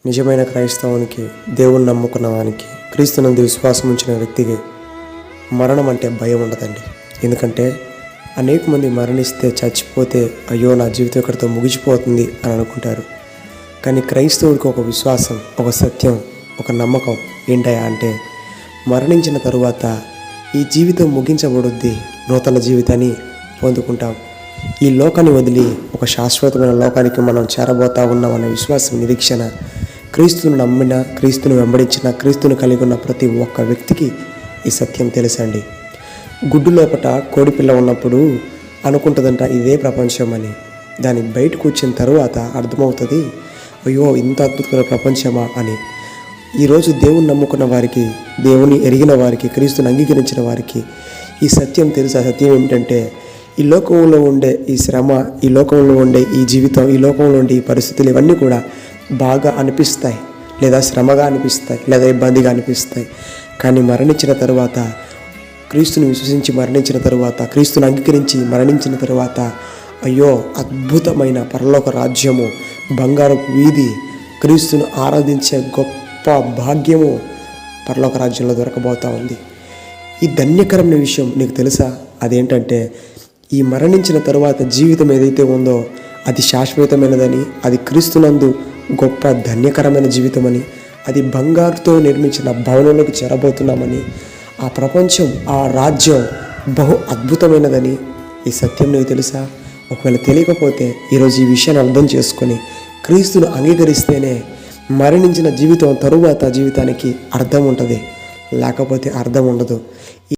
నిజమైన క్రైస్తవునికి, దేవుని నమ్ముకున్న వానికి, క్రీస్తునందు విశ్వాసం ఉంచిన వ్యక్తికి మరణం అంటే భయం ఉండదండి. ఎందుకంటే అనేక మంది మరణిస్తే, చచ్చిపోతే అయ్యో నా జీవితం ఇక్కడితో ముగిసిపోతుంది అని అనుకుంటారు. కానీ క్రైస్తవుడికి ఒక విశ్వాసం, ఒక సత్యం, ఒక నమ్మకం ఏంటయా అంటే మరణించిన తరువాత ఈ జీవితం ముగించబడుద్ది, నూతన జీవితాన్ని పొందుకుంటాం. ఈ లోకాన్ని వదిలి ఒక శాశ్వతమైన లోకానికి మనం చేరబోతా ఉన్నామన్న విశ్వాసం, నిరీక్షణ క్రీస్తును నమ్మిన, క్రీస్తును వెంబడించిన, క్రీస్తును కలిగి ఉన్న ప్రతి ఒక్క వ్యక్తికి ఈ సత్యం తెలుసండి. గుడ్డు లోపట కోడిపిల్ల ఉన్నప్పుడు అనుకుంటుందంట ఇదే ప్రపంచం అని. దాని బయటకు వచ్చిన తరువాత అర్థమవుతుంది, అయ్యో ఇంత అద్భుతమైన ప్రపంచమా అని. ఈరోజు దేవుని నమ్ముకున్న వారికి, దేవుని ఎరిగిన వారికి, క్రీస్తుని అంగీకరించిన వారికి ఈ సత్యం తెలుసు. ఆ సత్యం ఏమిటంటే ఈ లోకంలో ఉండే ఈ శ్రమ, ఈ లోకంలో ఉండే ఈ జీవితం, ఈ లోకంలో ఉండే ఈ పరిస్థితులు ఇవన్నీ కూడా బాగా అనిపిస్తాయి, లేదా శ్రమగా అనిపిస్తాయి, లేదా ఇబ్బందిగా అనిపిస్తాయి. కానీ మరణించిన తరువాత, క్రీస్తుని విశ్వసించి మరణించిన తరువాత, క్రీస్తుని అంగీకరించి మరణించిన తరువాత అయ్యో అద్భుతమైన పరలోక రాజ్యము, బంగారు వీధి, క్రీస్తును ఆరాధించే గొప్ప భాగ్యము పరలోక రాజ్యంలో దొరకబోతూ ఉంది. ఈ ధన్యకరమైన విషయం నీకు తెలుసా? అదేంటంటే ఈ మరణించిన తరువాత జీవితం ఏదైతే ఉందో అది శాశ్వతమైనదని, అది క్రీస్తునందు గొప్ప ధన్యకరమైన జీవితమని, అది బంగారుతో నిర్మించిన భవనంలోకి చేరబోతున్నామని, ఆ ప్రపంచం, ఆ రాజ్యం బహు అద్భుతమైనదని ఈ సత్యం నీకు తెలుసా? ఒకవేళ తెలియకపోతే ఈరోజు ఈ విషయాన్ని అర్థం చేసుకొని క్రీస్తును అంగీకరిస్తేనే మరణించిన జీవితం తరువాత జీవితానికి అర్థం ఉంటుంది, లేకపోతే అర్థం ఉండదు.